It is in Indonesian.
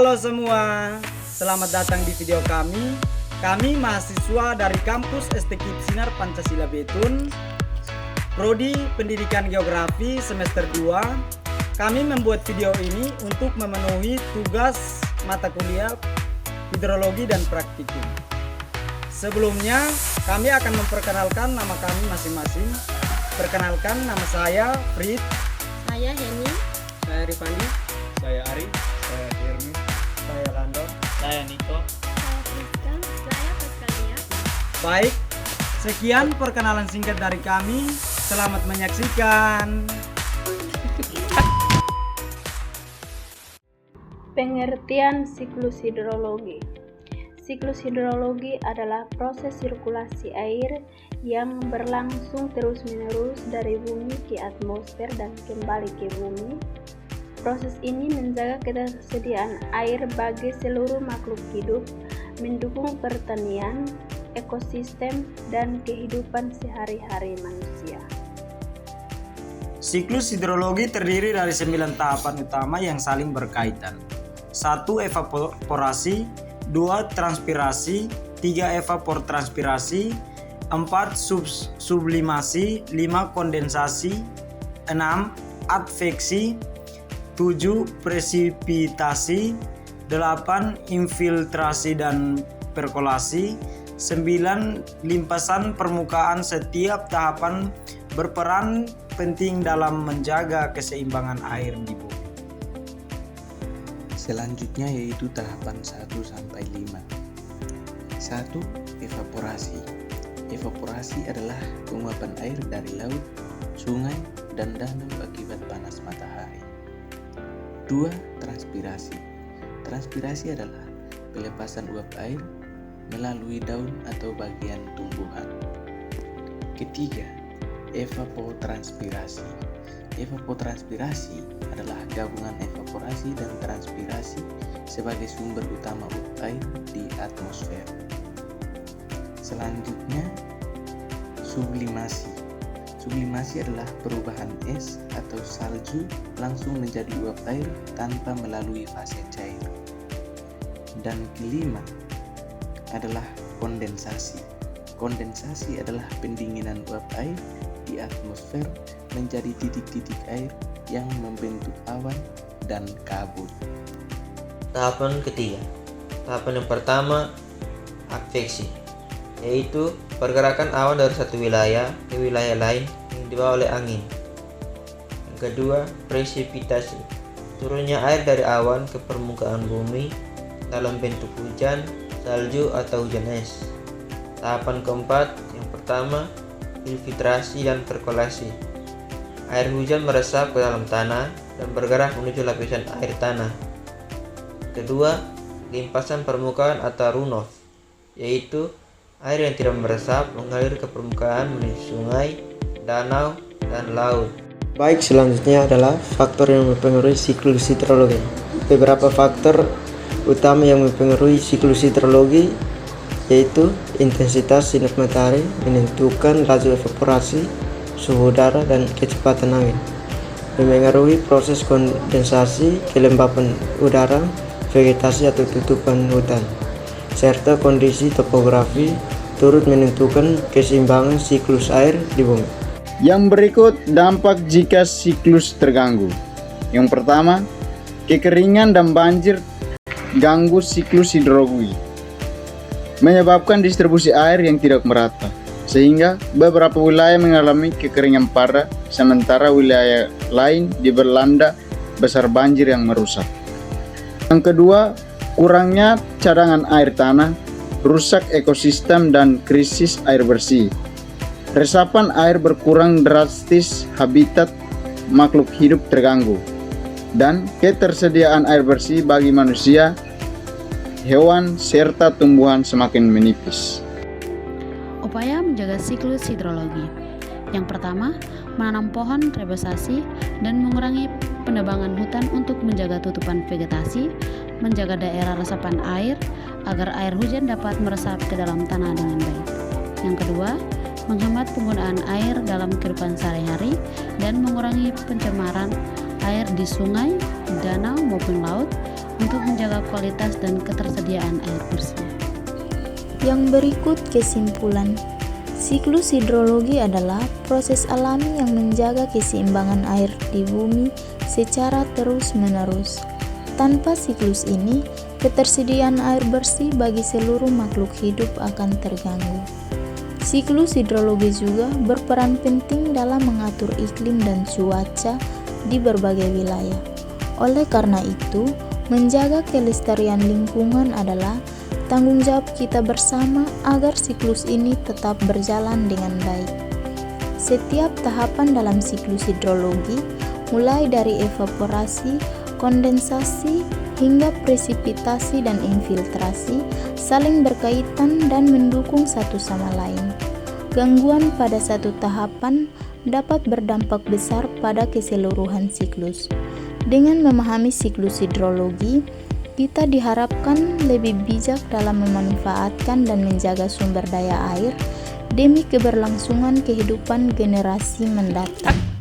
Halo semua, selamat datang di video kami. Kami mahasiswa dari kampus STKIP Sinar Pancasila Betun, Prodi Pendidikan Geografi semester 2. Kami membuat video ini untuk memenuhi tugas mata kuliah hidrologi dan praktikum. Sebelumnya, kami akan memperkenalkan nama kami masing-masing. Perkenalkan, nama saya Frit. Saya Heni. Saya Rifandi. Saya Ari. Saya Firmi. Saya Lando. Saya Niko. Saya Kristen. Saya Paskania. Baik, sekian perkenalan singkat dari kami. Selamat menyaksikan. Pengertian siklus hidrologi. Siklus hidrologi adalah proses sirkulasi air yang berlangsung terus-menerus dari bumi ke atmosfer dan kembali ke bumi. Proses ini menjaga ketersediaan air bagi seluruh makhluk hidup, mendukung pertanian, ekosistem, dan kehidupan sehari-hari manusia. Siklus hidrologi terdiri dari 9 tahapan utama yang saling berkaitan. 1. Evaporasi, 2. Transpirasi, 3. Evaportranspirasi, 4. Sublimasi, 5. Kondensasi, 6. Adveksi, 7. Presipitasi, 8. Infiltrasi dan perkolasi, 9. Limpasan permukaan. Setiap tahapan berperan penting dalam menjaga keseimbangan air di bumi. Selanjutnya yaitu tahapan 1 sampai 5. 1. Evaporasi. Evaporasi adalah penguapan air dari laut, sungai, dan danau akibat panas matahari. 2. Transpirasi. Transpirasi adalah pelepasan uap air melalui daun atau bagian tumbuhan. Ketiga, evapotranspirasi. Evapotranspirasi adalah gabungan evaporasi dan transpirasi sebagai sumber utama uap air di atmosfer. Selanjutnya, sublimasi. Sublimasi adalah perubahan es atau salju langsung menjadi uap air tanpa melalui fase cair. Dan kelima adalah kondensasi. Kondensasi adalah pendinginan uap air di atmosfer menjadi titik-titik air yang membentuk awan dan kabut. Tahapan ketiga. Tahapan yang pertama, adveksi, yaitu pergerakan awan dari satu wilayah ke wilayah lain yang dibawa oleh angin. Yang kedua, presipitasi, turunnya air dari awan ke permukaan bumi dalam bentuk hujan, salju, atau hujan es. Tahapan keempat, yang pertama, infiltrasi dan perkolasi. Air hujan meresap ke dalam tanah dan bergerak menuju lapisan air tanah. Kedua, limpasan permukaan atau runoff, yaitu air yang tidak meresap mengalir ke permukaan menuju sungai, danau, dan laut. Baik, selanjutnya adalah faktor yang mempengaruhi siklus hidrologi. Beberapa faktor utama yang mempengaruhi siklus hidrologi yaitu intensitas sinar matahari menentukan laju evaporasi, suhu udara, dan kecepatan angin. Memengaruhi proses kondensasi, kelembapan udara, vegetasi atau tutupan hutan, serta kondisi topografi turut menentukan keseimbangan siklus air di bumi. Yang berikut dampak jika siklus terganggu. Yang pertama, kekeringan dan banjir ganggu siklus hidrologi, menyebabkan distribusi air yang tidak merata, sehingga beberapa wilayah mengalami kekeringan parah, sementara wilayah lain dilanda besar banjir yang merusak. Yang kedua, kurangnya cadangan air tanah, rusak ekosistem dan krisis air bersih. Resapan air berkurang drastis, habitat makhluk hidup terganggu, dan ketersediaan air bersih bagi manusia, hewan, serta tumbuhan semakin menipis. Upaya menjaga siklus hidrologi. Yang pertama, menanam pohon rebasasi dan mengurangi penebangan hutan untuk menjaga tutupan vegetasi, menjaga daerah resapan air agar air hujan dapat meresap ke dalam tanah dengan baik. Yang kedua, menghemat penggunaan air dalam kehidupan sehari-hari dan mengurangi pencemaran air di sungai, danau maupun laut untuk menjaga kualitas dan ketersediaan air bersih. Yang berikut kesimpulan. Siklus hidrologi adalah proses alami yang menjaga keseimbangan air di bumi secara terus-menerus. Tanpa siklus ini, ketersediaan air bersih bagi seluruh makhluk hidup akan terganggu. Siklus hidrologi juga berperan penting dalam mengatur iklim dan cuaca di berbagai wilayah. Oleh karena itu, menjaga kelestarian lingkungan adalah tanggung jawab kita bersama agar siklus ini tetap berjalan dengan baik. Setiap tahapan dalam siklus hidrologi, mulai dari evaporasi, kondensasi, hingga presipitasi dan infiltrasi, saling berkaitan dan mendukung satu sama lain. Gangguan pada satu tahapan dapat berdampak besar pada keseluruhan siklus. Dengan memahami siklus hidrologi, kita diharapkan lebih bijak dalam memanfaatkan dan menjaga sumber daya air demi keberlangsungan kehidupan generasi mendatang.